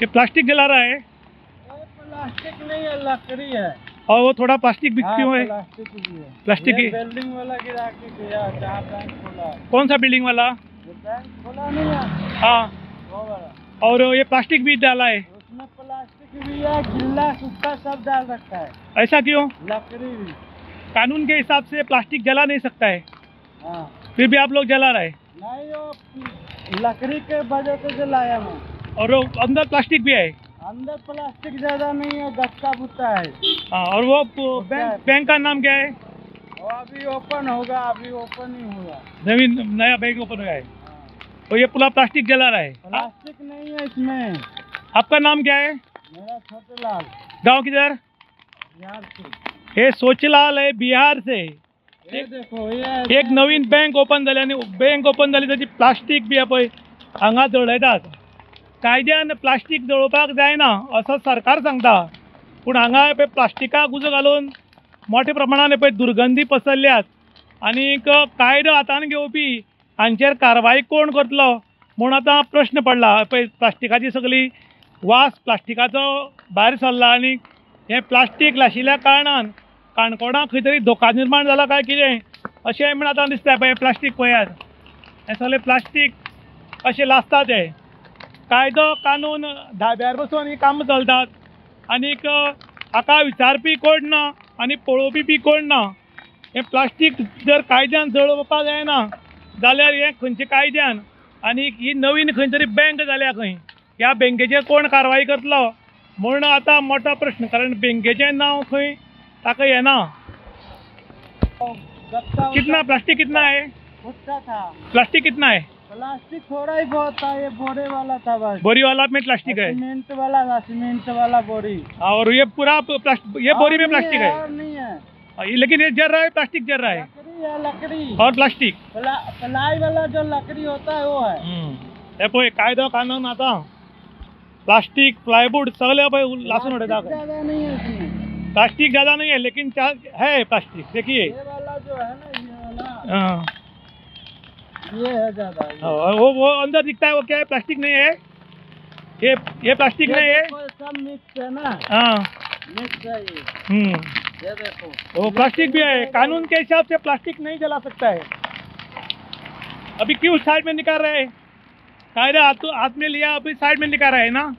ये प्लास्टिक जला रहा है। प्लास्टिक नहीं है, लकड़ी है। और वो थोड़ा प्लास्टिक भी क्यों है? प्लास्टिक भी है। प्लास्टिक की बिल्डिंग वाला गिरा के गया, जहाँ बैंक खोला। कौन सा बिल्डिंग वाला? जो बैंक खोला नहीं है, हाँ, वो वाला। और ये प्लास्टिक भी डाला है। उसमें प्लास्टिक भी है, गिल्ला सूखा सब डाल रखा है। ऐसा क्यों? लकड़ी भी। कानून के हिसाब से प्लास्टिक जला नहीं सकता है, हाँ। फिर भी आप लोग जला रहे। नहीं, वो लकड़ी के वजह से जलाया मैं। और वो अंदर प्लास्टिक भी है। अंदर प्लास्टिक ज्यादा नहीं है, गत्ता बुत्ता है। हाँ, और वो बैंक का नाम क्या है? वो अभी ओपन होगा, अभी ओपन ही होगा। नवीन नया बैंक ओपन हुआ है। तो ये पूरा प्लास्टिक जला रहा है। प्लास्टिक नहीं है इसमें। आपका नाम क्या है? मेरा छोटे लाल। गांव किधर? बिहार से। हे सोचलाल है, बिहार से। ये देखो, ये एक नवीन बैंक ओपन झाली आणि बैंक ओपन झाली त्याची प्लास्टिक बी पळय हांगा जळयतात. कायद्यान प्लास्टिक जळोवपाक जायना असं सरकार सांगता, पूण हांगा पळय प्लास्टिकाक उजो घालून मोठ्या प्रमाणान पळय दुर्गंधी पसरल्यात आणि कायदो हातान घेवपी हांचेर कारवाई कोण करतलो म्हूण आतां प्रश्न पडला. पळय प्लास्टिकाची सगळी वास प्लास्टिकाचो भायर सरला आनी हे प्लास्टिक लाशिल्ल्या कारणान काणकोणाक खंय तरी धोका निर्माण जाला काय कितें अशें म्हण आतां दिसता. पळय प्लास्टीक पळयात, हें सगळें प्लास्टीक अशें लासता ते. कायदो कानून धाब्यार बसून ही कामां चलतात आनीक हाका विचारपी कोण ना आनी पळोवपी बी कोण ना. हें प्लास्टीक जर कायद्यान जळोवपाक जायना जाल्यार हें खंयचे कायद्यान आनीक ही नवीन खंय तरी बँक जाल्या खंय, ह्या बँकेचेर कोण कारवाई करतलो म्हूण आतां मोठो प्रश्न. कारण बँकेचें नांव खंय ताका येना. कितना प्लास्टिक कितना है? भुट्टा था। प्लास्टिक कितना है? प्लास्टिक थोड़ा ही बहुत था, ये बोरे वाला था बस। बोरी वाला में प्लास्टिक है सीमेंट वाला था, सीमेंट वाला बोरी। और ये पूरा प्लास्टिक, ये बोरी में प्लास्टिक है? और नहीं है। लेकिन ये जल रहा है, प्लास्टिक जल रहा है। लकड़ी है, लकड़ी और प्लास्टिक प्लाई वाला जो लकड़ी होता है वो है। हे पळय कायदो कानून आता प्लास्टिक प्लाईवुड सगळे पळय लासून उडयता. ज्यादा नहीं है इसमें। प्लास्टिक ज़्यादा नहीं है लेकिन है प्लास्टिक। देखिए ये वाला जो है ना, ये वाला, हाँ, ये है ज्यादा। वो अंदर दिखता है वो क्या है? प्लास्टिक नहीं है ये प्लास्टिक नहीं है, सब मिक्स है ना। हाँ मिक्स है ये देखो, वो प्लास्टिक भी है। कानून के हिसाब से प्लास्टिक नहीं जला सकता है। अभी क्यों साइड में निकाल रहे हैं? कायदा हाथ में लिया, अभी साइड में निकाल रहे हैं ना.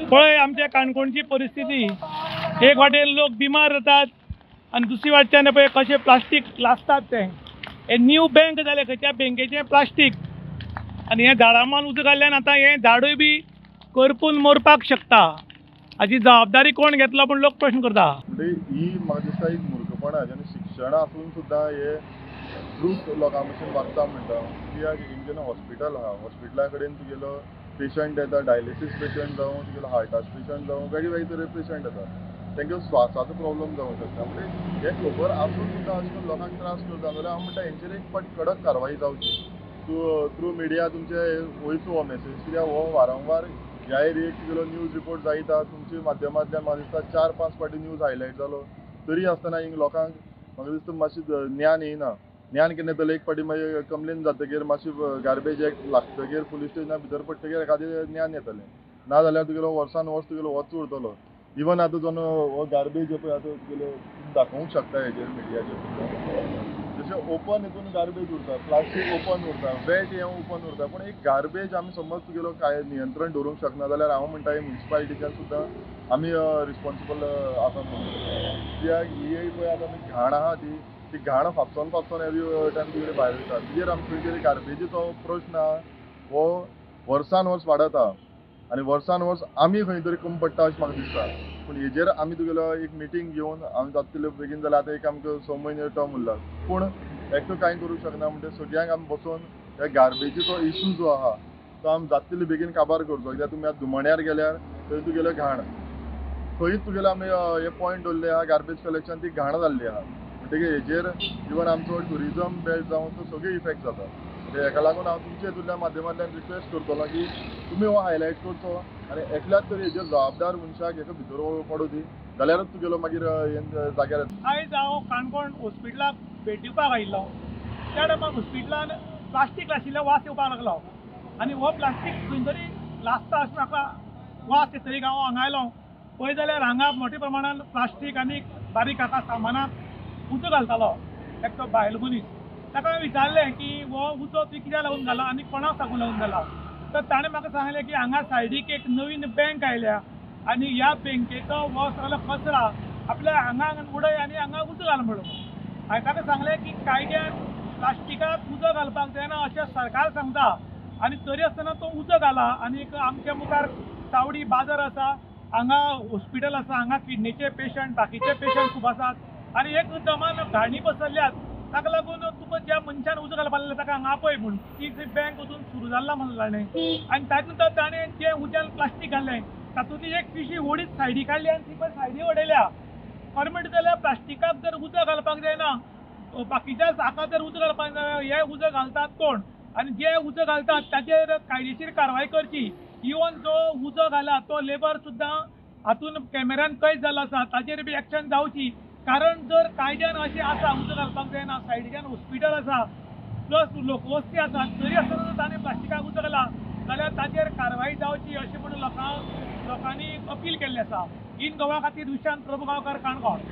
पळय आमच्या काणकोणची परिस्थिती. एक वाटेन लोक बिमार जातात आणि दुसरी वाटच्यान पळय कशें प्लास्टीक लासतात ते. हे न्यू बँक जाले खंय त्या बँकेचें प्लास्टीक आनी हें झाडां मान उजो घाल्ल्यान आतां हें झाडूय बी करपून मरपाक शकता. हाची जबाबदारी कोण घेतलो पूण लोक प्रश्न करता. ही म्हाका दिसता एक मुर्खपण आनी शिक्षण आसून सुद्दां हे ट्रूथ लोकां भशेन वागता म्हणटा. कित्याक जेन्ना हॉस्पिटल आहा, हॉस्पिटला कडेन तुगेलो पेशंट येता, डायलिसीस पेशंट जावं, तुगेलो हार्टाचो पेशंट जावं, वेगळे तरे पेशंट येता. तांकां स्वासाचो प्रॉब्लेम जावंक शकता. म्हणजे हे खबर आसून सुद्दां अशें करून लोकांक त्रास करता जाल्यार हांव म्हणटा हेंचेर एक पाटी कडक कारवाई जावची. थ्रू मिडिया तुमचे वयचो हो मेसेज. कित्याक हो वारंवार ह्या एरियेक तुगेलो न्यूज रिपोर्ट जायता, तुमच्या माध्यमांतल्यान म्हाका दिसता 4-5 पाटी न्यूज हायलायट जालो. तरी आसतना हिंग लोकांक म्हाका दिसता मातशी ज्ञान येयना. ज्ञान केन्ना येतलें, एक पाटी मागीर कंप्लेन जातकीर मातशी गार्बेज एक्ट लागतकीर पुलीस स्टेशना भितर पडटकीर एखादें ज्ञान येतलें. ना जाल्यार तुगेलो वर्सान वर्स तुगेलो होच उरतलो. इवन आतां जो हो गार्बेज पळय आतां तुगेलो दाखोवंक शकता हेजेर मिडियाचेर. जशें ओपन हितून गार्बेज उरता, प्लास्टीक ओपन उरता, वेट हें ओपन उरता. पूण एक गार्बेज आमी समज तुगेलो काय नियंत्रण दवरूंक शकना जाल्यार हांव म्हणटा हे म्युनिसिपालिटीच्यान सुद्दां आमी रिस्पॉन्सिबल आसा म्हणून. कित्याक ही पळय आतां घाण आहा ती घाण फापसोन एवरी टायम तुगेले भायर वयता. तुजेर आमचे खंय गार्बेजीचो प्रश्न आहा हो वर्सान वर्स वाडत आहा आनी वर्सान वर्स आमी खंय तरी कमी पडटा अशें म्हाका दिसता. पूण हेजेर आमी तुगेलो एक मिटींग घेवन आमी जाता तितले बेगीन जाल्यार आतां एक आमकां 6 म्हयने टर्म उरला. पूण एकटो कांय करूंक शकना. म्हणजे सगळ्यांक आमी बसून ह्या गार्बेजीचो इशू जो आहा तो आमी जाता तितले बेगीन काबार करचो. कित्याक तुमी आतां दुमण्यार गेल्यार थंय तुगेलो घाण थंयच तुगेलो आमी हे पॉयंट दवरले आहा गार्बेज कलेक्शन, ती घाण जाल्ली आहा. म्हणटकीर हेजेर इवन आमचो ट्युरिजम बेल्ट जावं तो सगळें इफेक्ट जाता. म्हणजे हेका लागून हांव तुमच्या हितूंतल्या माध्यमांतल्यान रिक्वेस्ट करतलो की तुमी हो हायलायट करचो आनी एकल्याच तरी हेजेर जबाबदार मनशाक हेका भितर पडू दी जाल्यारच तुगेलो मागीर जाग्यार. आयज हांव काणकोण हॉस्पिटलाक भेट दिवपाक आयिल्लो. त्या टायमार हॉस्पिटलान प्लास्टीक लाशिल्लो वास येवपाक लागलो आनी हो प्लास्टीक खंय तरी लासता अशें म्हाका वास येतरी हांव हांगा आयलो पळय जाल्यार हांगा मोठ्या प्रमाणात प्लास्टीक आनी बारीक आका सामानाक उजो घालतालो एकटो बायल मनीस ताका हांवें विचारलें की हो उजो तुवें कित्याक लागून घाला आनी कोणाक सांगून लागून घाला तर ताणें म्हाका सांगलें की हांगा सायडीक एक नवीन बँक आयल्या आनी ह्या बँकेचो हो सगळो कचरा आपल्या हांगा उडय आनी हांगा उजो घाल म्हणून हांवें ताका सांगलें की कायद्यान प्लास्टिकाक उजो घालपाक जायना अशें सरकार सांगता आनी तरी आसतना तो उजो घाला आनी आमच्या मुखार चावडी बाजार आसा हांगा हॉस्पिटल आसा हांगा किडनीचे पेशंट बाकीचे पेशंट खूब आसात आनी एक दमान घाणी बसयल्यात ताका लागून तुका ज्या मनशान उजो घालपाक लायला ताका हांगा आपय म्हूण ती बँक अजून सुरू जाल्ला म्हणून ताणें आनी तातूंत ताणें जें उज्यान प्लास्टीक घाल्लें तातूंतली एक पिशी व्हडीच सायडी काडली आनी ती पण सायडी उडयल्या खरें म्हणटा जाल्यार प्लास्टिकाक जर उजो घालपाक जायना बाकीच्या हाका जर उजो घालपाक जाय हे उजो घालतात कोण आनी जे उजो घालतात ताचेर कायदेशीर कारवाय करची इवन जो उजो घाला तो लेबर सुद्दां हातून कॅमेरान कैद जाल्लो आसा ताचेर बी एक्शन जावची कारण जर कायद्यान अशें आसा उजो घालपाक जायना सायडीच्यान हॉस्पिटल आसा प्लस लोकवस्ती आसा तरी आसतना जर ताणें प्लास्टिकाक उजो घाला जाल्यार ताचेर कारवाय जावची अशें म्हणून लोकांनी अपील केल्लें आसा इन गोवा खातीर विशांत प्रभू गांवकार काणकोण.